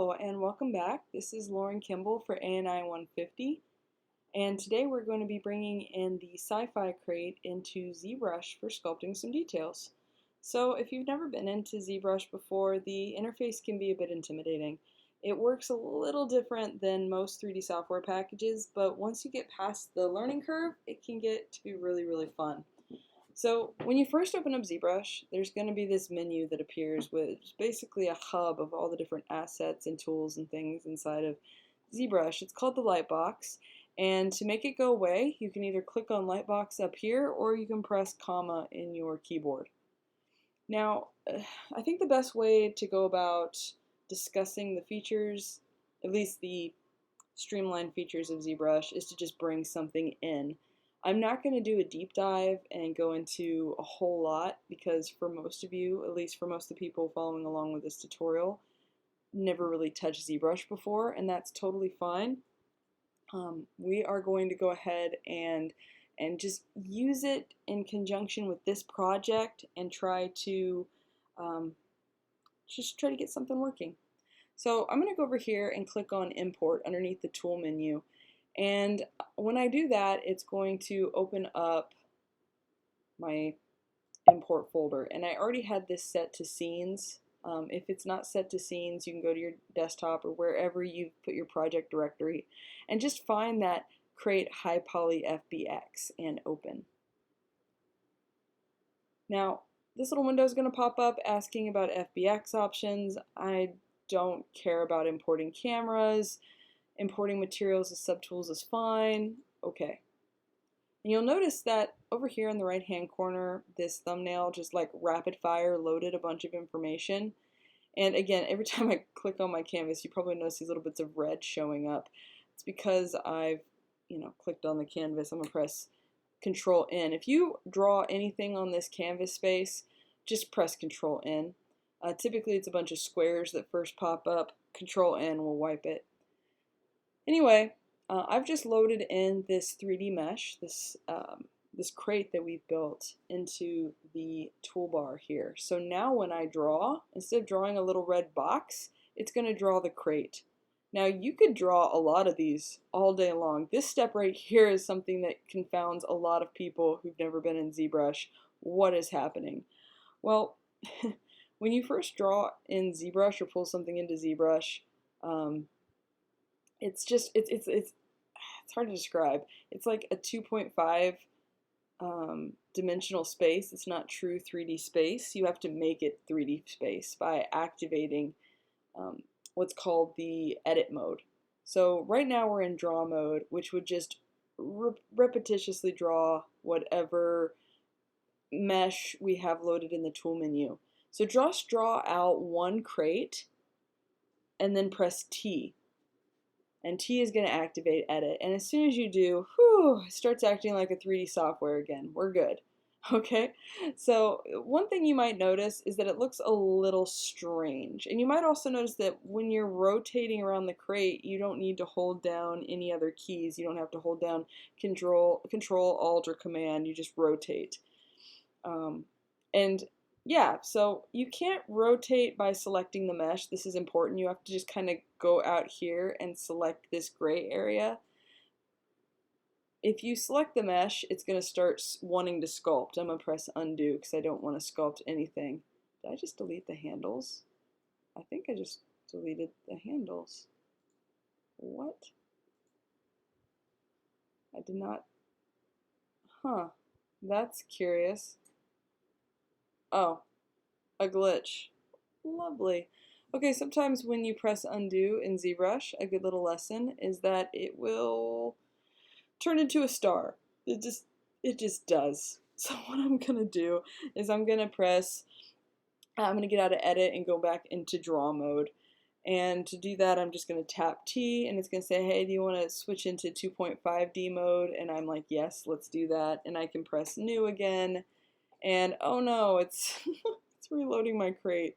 Hello and welcome back. This is Lauren Kimball for ANI 150, and today we're going to be bringing in the Sci-fi crate into Zbrush for sculpting some details. So if you've never been into Zbrush before, the interface can be a bit intimidating. It works a little different than most 3D software packages, but once you get past the learning curve, it can get to be really fun. So when you first open up ZBrush, there's going to be this menu that appears, which is basically a hub of all the different assets and tools and things inside of ZBrush. It's called the Lightbox, and to make it go away, you can either click on Lightbox up here, or you can press comma in your keyboard. Now, I think the best way to go about discussing the features, at least the streamlined features of ZBrush, is to just bring something in. I'm not going to do a deep dive and go into a whole lot because for most of you, at least for most of the people following along with this tutorial, never really touched ZBrush before, and that's totally fine. We are going to go ahead and just use it in conjunction with this project and try to get something working. So I'm going to go over here and click on Import underneath the Tool menu. And when I do that, it's going to open up my import folder. And I already had this set to scenes. If it's not set to scenes, you can go to your desktop or wherever you put your project directory and just find that Crate High Poly FBX and open. Now, this little window is going to pop up asking about FBX options. I don't care about importing cameras. Importing materials as subtools is fine. Okay. And you'll notice that over here in the right hand corner, this thumbnail just like rapid fire loaded a bunch of information. And again, every time I click on my canvas, you probably notice these little bits of red showing up. It's because I've, clicked on the canvas. I'm going to press Control N. If you draw anything on this canvas space, just press Control N. Typically it's a bunch of squares that first pop up. Control N will wipe it. Anyway, I've just loaded in this 3D mesh, this crate that we've built into the toolbar here. So now when I draw, instead of drawing a little red box, it's going to draw the crate. Now you could draw a lot of these all day long. This step right here is something that confounds a lot of people who've never been in ZBrush. What is happening? Well, when you first draw in ZBrush or pull something into ZBrush, it's hard to describe. It's like a 2.5 dimensional space. It's not true 3D space. You have to make it 3D space by activating what's called the edit mode. So right now we're in draw mode, which would just repetitiously draw whatever mesh we have loaded in the tool menu. So just draw out one crate and then press T. And T is going to activate edit. And as soon as you do, it starts acting like a 3D software again. We're good. Okay? So one thing you might notice is that it looks a little strange. And you might also notice that when you're rotating around the crate, you don't need to hold down any other keys. You don't have to hold down Control, Alt, or Command. You just rotate. And yeah, so you can't rotate by selecting the mesh. This is important. You have to just kind of go out here and select this gray area. If you select the mesh, it's going to start wanting to sculpt. I'm going to press undo because I don't want to sculpt anything. Did I just delete the handles? I think I just deleted the handles. What? I did not. Huh. That's curious. Oh, a glitch. Lovely. Okay, sometimes when you press undo in ZBrush, a good little lesson is that it will turn into a star. It just does. So what I'm gonna do is I'm gonna get out of edit and go back into draw mode. And to do that, I'm just gonna tap T and it's gonna say, hey, do you want to switch into 2.5D mode? And I'm like, yes, let's do that. And I can press new again. And oh no, it's it's reloading my crate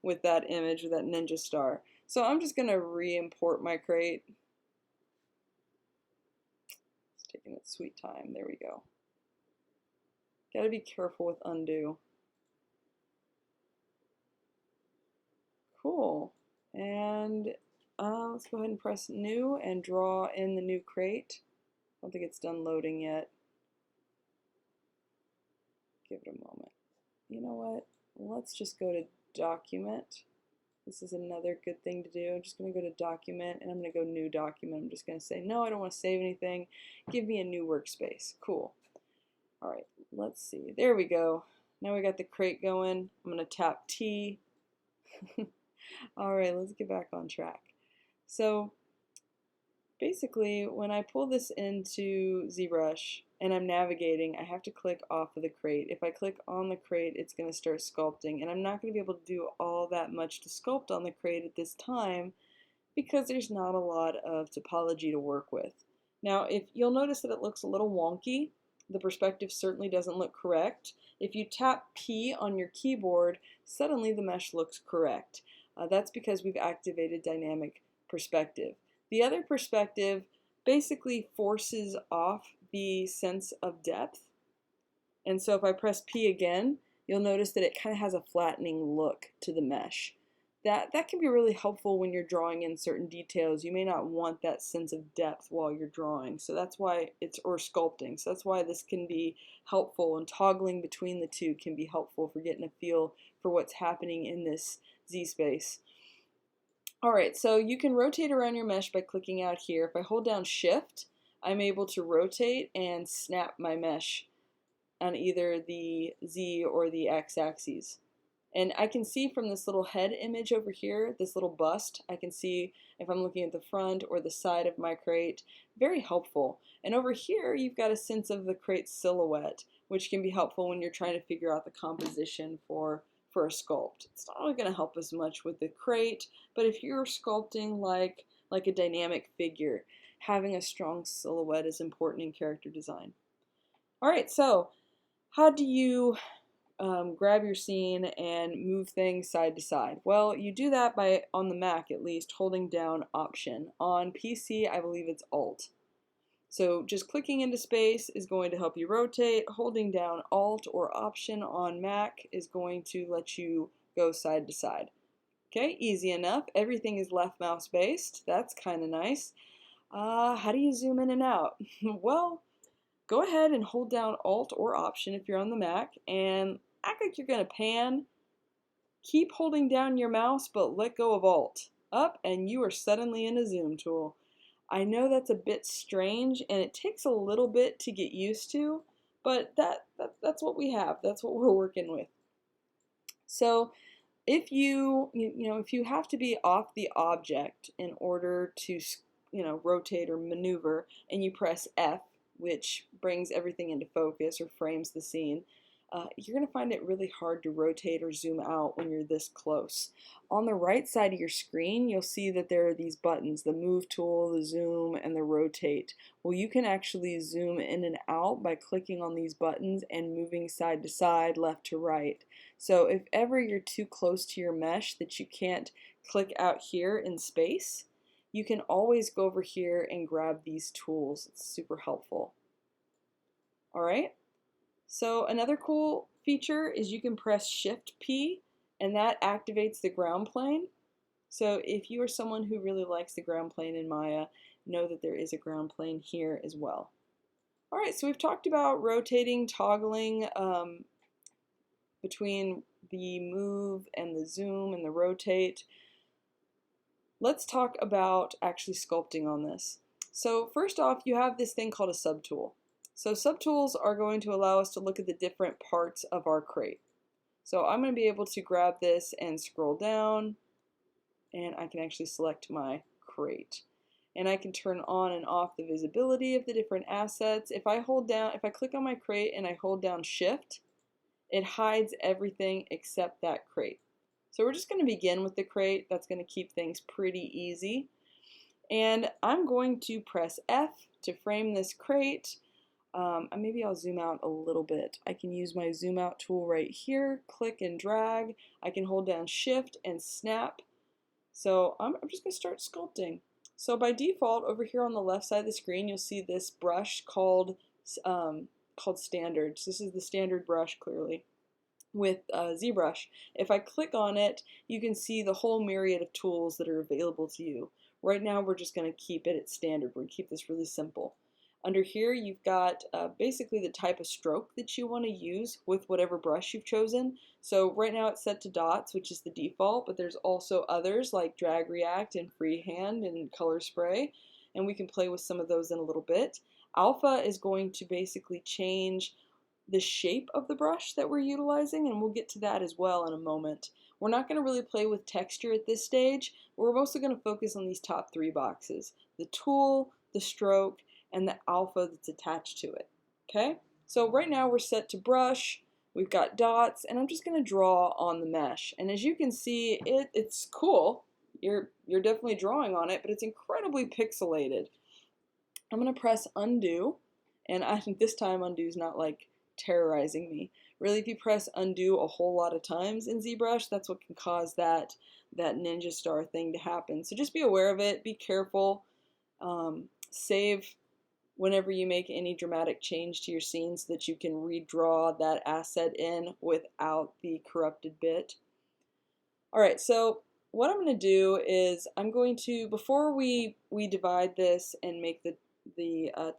with that image, with that ninja star. So I'm just going to re-import my crate. It's taking its sweet time. There we go. Gotta be careful with undo. Cool. And let's go ahead and press new and draw in the new crate. I don't think it's done loading yet. Give it a moment. You know what? Let's just go to document. This is another good thing to do. I'm just going to go to document and I'm going to go new document. I'm just going to say, no, I don't want to save anything. Give me a new workspace. Cool. All right, let's see. There we go. Now we got the crate going. I'm going to tap T. All right, let's get back on track. So basically, when I pull this into ZBrush and I'm navigating, I have to click off of the crate. If I click on the crate, it's going to start sculpting, and I'm not going to be able to do all that much to sculpt on the crate at this time because there's not a lot of topology to work with. Now, if you'll notice that it looks a little wonky, the perspective certainly doesn't look correct. If you tap P on your keyboard, suddenly the mesh looks correct. That's because we've activated dynamic perspective. The other perspective basically forces off the sense of depth. And so if I press P again, you'll notice that it kind of has a flattening look to the mesh. That can be really helpful when you're drawing in certain details. You may not want that sense of depth while you're drawing, so that's why or sculpting. So that's why this can be helpful, and toggling between the two can be helpful for getting a feel for what's happening in this Z space. Alright, so you can rotate around your mesh by clicking out here. If I hold down Shift, I'm able to rotate and snap my mesh on either the Z or the X axes. And I can see from this little head image over here, this little bust, I can see if I'm looking at the front or the side of my crate. Very helpful. And over here, you've got a sense of the crate silhouette, which can be helpful when you're trying to figure out the composition for a sculpt. It's not really going to help as much with the crate, but if you're sculpting like a dynamic figure, having a strong silhouette is important in character design. Alright, so how do you grab your scene and move things side to side? Well, you do that by, on the Mac at least, holding down Option. On PC, I believe it's Alt. So just clicking into space is going to help you rotate. Holding down Alt or Option on Mac is going to let you go side to side. Okay, easy enough. Everything is left mouse based. That's kind of nice. How do you zoom in and out? Well, go ahead and hold down Alt or Option if you're on the Mac and act like you're going to pan. Keep holding down your mouse, but let go of Alt. Up, and you are suddenly in a zoom tool. I know that's a bit strange, and it takes a little bit to get used to, but that's what we have. That's what we're working with. So if if you have to be off the object in order to rotate or maneuver, and you press F, which brings everything into focus or frames the scene, you're going to find it really hard to rotate or zoom out when you're this close. On the right side of your screen, you'll see that there are these buttons, the move tool, the zoom, and the rotate. Well, you can actually zoom in and out by clicking on these buttons and moving side to side, left to right. So if ever you're too close to your mesh that you can't click out here in space, you can always go over here and grab these tools. It's super helpful. Alright, so another cool feature is you can press Shift P and that activates the ground plane. So if you are someone who really likes the ground plane in Maya, know that there is a ground plane here as well. Alright, so we've talked about rotating, toggling between the move and the zoom and the rotate. Let's talk about actually sculpting on this. So first off, you have this thing called a subtool. So subtools are going to allow us to look at the different parts of our crate. So I'm going to be able to grab this and scroll down, and I can actually select my crate. And I can turn on and off the visibility of the different assets. If I click on my crate and I hold down Shift, it hides everything except that crate. So we're just going to begin with the crate. That's going to keep things pretty easy. And I'm going to press F to frame this crate. Maybe I'll zoom out a little bit. I can use my zoom out tool right here, click and drag. I can hold down Shift and snap. So I'm just going to start sculpting. So by default, over here on the left side of the screen, you'll see this brush called standards. This is the standard brush, clearly. with Zbrush. If I click on it, you can see the whole myriad of tools that are available to you. Right now we're just going to keep it at standard. We're going to keep this really simple. Under here you've got basically the type of stroke that you want to use with whatever brush you've chosen. So right now it's set to dots, which is the default, but there's also others like drag react and freehand and color spray, and we can play with some of those in a little bit. Alpha is going to basically change the shape of the brush that we're utilizing, and we'll get to that as well in a moment. We're not going to really play with texture at this stage. We're mostly going to focus on these top three boxes: the tool, the stroke, and the alpha that's attached to it. Okay, so right now we're set to brush. We've got dots, and I'm just going to draw on the mesh. And as you can see, it's cool. You're definitely drawing on it, but it's incredibly pixelated. I'm going to press undo, and I think this time undo is not like terrorizing me. Really, if you press undo a whole lot of times in ZBrush, that's what can cause that ninja star thing to happen. So just be aware of it, be careful, save whenever you make any dramatic change to your scene so that you can redraw that asset in without the corrupted bit. Alright, so what I'm going to do is I'm going to, before we divide this and make the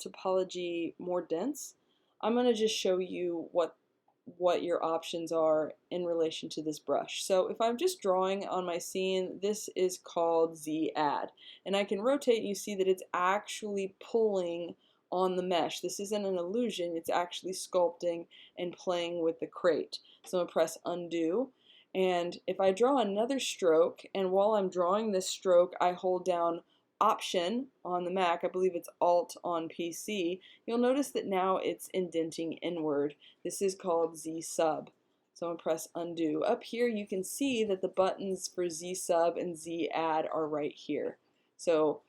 topology more dense, I'm going to just show you what your options are in relation to this brush. So if I'm just drawing on my scene, this is called Z add, and I can rotate and you see that it's actually pulling on the mesh. This isn't an illusion, it's actually sculpting and playing with the crate. So I'm going to press undo, and if I draw another stroke, and while I'm drawing this stroke I hold down Option on the Mac, I believe it's Alt on PC, you'll notice that now it's indenting inward. This is called Z sub. So I'm going to press undo. Up here you can see that the buttons for Z sub and Z add are right here. So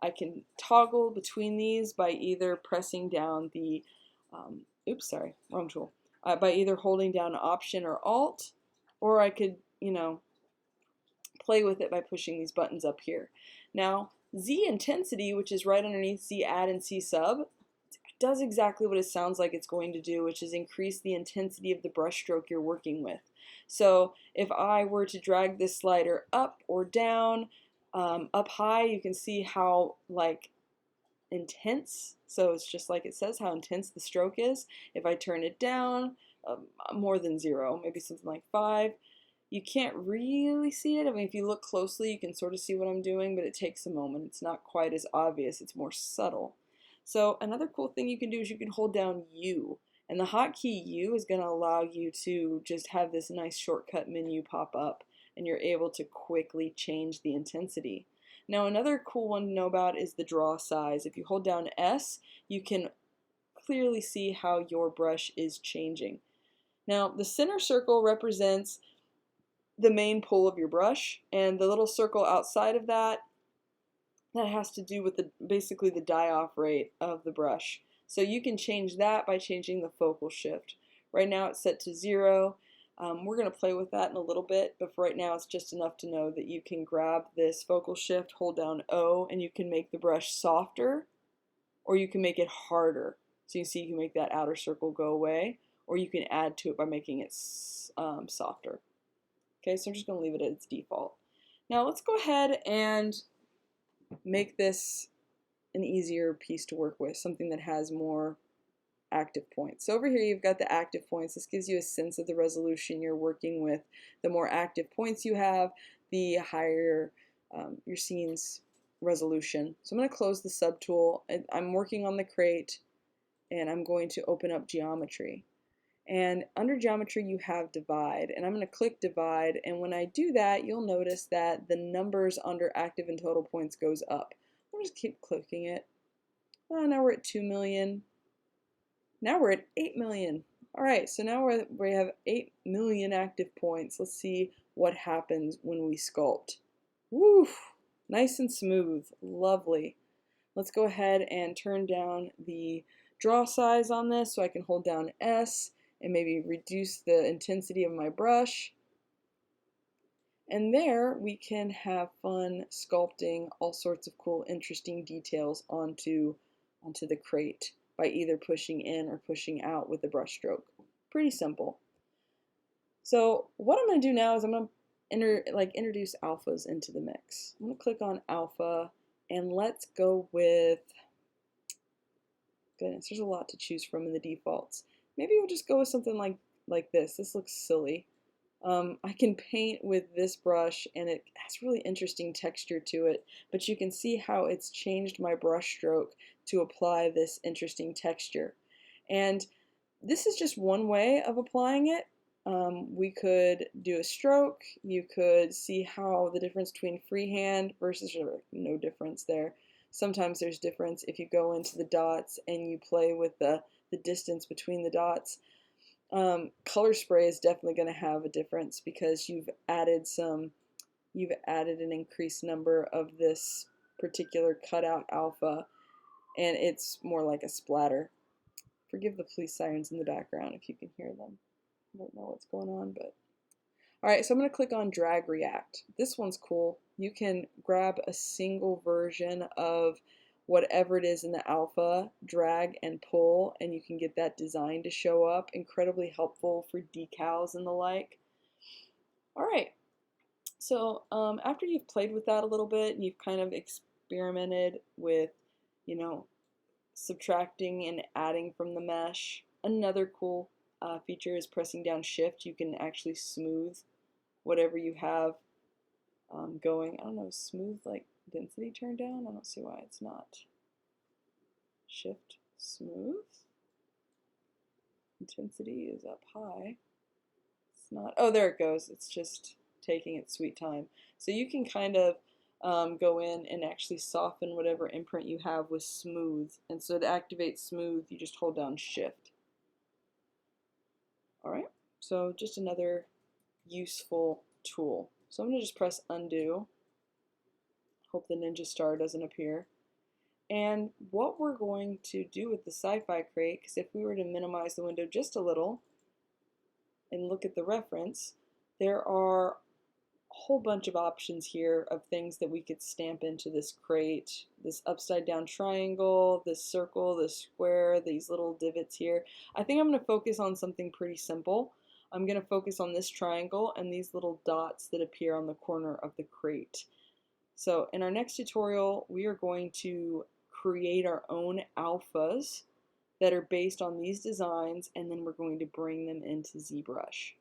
I can toggle between these by either pressing down the, oops, sorry, wrong tool, by either holding down Option or Alt, or I could, play with it by pushing these buttons up here. Now, Z intensity, which is right underneath Z add and C sub, does exactly what it sounds like it's going to do, which is increase the intensity of the brush stroke you're working with. So if I were to drag this slider up or down, up high, you can see how intense, so it's just like it says, how intense the stroke is. If I turn it down, more than 0, maybe something like 5, you can't really see it. I mean, if you look closely, you can sort of see what I'm doing, but it takes a moment. It's not quite as obvious. It's more subtle. So another cool thing you can do is you can hold down U, and the hotkey U is going to allow you to just have this nice shortcut menu pop up, and you're able to quickly change the intensity. Now, another cool one to know about is the draw size. If you hold down S, you can clearly see how your brush is changing. Now, the center circle represents the main pull of your brush, and the little circle outside of that has to do with basically the die-off rate of the brush. So you can change that by changing the focal shift. Right now it's set to 0. We're going to play with that in a little bit, but for right now it's just enough to know that you can grab this focal shift, hold down O, and you can make the brush softer, or you can make it harder. So you see you can make that outer circle go away, or you can add to it by making it softer. Okay, so I'm just going to leave it at its default. Now let's go ahead and make this an easier piece to work with, something that has more active points. So over here you've got the active points. This gives you a sense of the resolution you're working with. The more active points you have, the higher your scene's resolution. So I'm going to close the subtool. I'm working on the crate, and I'm going to open up geometry. And under geometry you have divide, and I'm going to click divide, and when I do that you'll notice that the numbers under active and total points goes up. I'll just keep clicking it. Oh, now we're at 2 million. Now we're at 8 million. Alright, so now we have 8 million active points. Let's see what happens when we sculpt. Woo! Nice and smooth. Lovely. Let's go ahead and turn down the draw size on this so I can hold down S and maybe reduce the intensity of my brush. And there we can have fun sculpting all sorts of cool, interesting details onto the crate by either pushing in or pushing out with the brush stroke. Pretty simple. So what I'm going to do now is I'm going to introduce alphas into the mix. I'm going to click on alpha and let's go with, goodness, there's a lot to choose from in the defaults. Maybe we'll just go with something like this. This looks silly. I can paint with this brush and it has really interesting texture to it, but you can see how it's changed my brush stroke to apply this interesting texture. And this is just one way of applying it. We could do a stroke. You could see how the difference between freehand versus no difference there. Sometimes there's difference if you go into the dots and you play with the distance between the dots. Color spray is definitely going to have a difference because you've added an increased number of this particular cutout alpha, and it's more like a splatter. Forgive the police sirens in the background if you can hear them. I don't know what's going on, but alright, so I'm going to click on Drag React. This one's cool. You can grab a single version of whatever it is in the alpha, drag and pull, and you can get that design to show up. Incredibly helpful for decals and the like. Alright, so after you've played with that a little bit and you've kind of experimented with, subtracting and adding from the mesh, another cool feature is pressing down shift. You can actually smooth whatever you have going. I don't know, smooth like density turned down? I don't see why it's not. Shift smooth. Intensity is up high. It's not, oh, there it goes. It's just taking its sweet time. So you can kind of go in and actually soften whatever imprint you have with smooth. And so to activate smooth, you just hold down shift. Alright, so just another useful tool. So I'm going to just press undo. Hope the ninja star doesn't appear. And what we're going to do with the Sci-fi crate, because if we were to minimize the window just a little and look at the reference, there are a whole bunch of options here of things that we could stamp into this crate. This upside down triangle, this circle, this square, these little divots here. I think I'm going to focus on something pretty simple. I'm going to focus on this triangle and these little dots that appear on the corner of the crate. So in our next tutorial, we are going to create our own alphas that are based on these designs, and then we're going to bring them into ZBrush.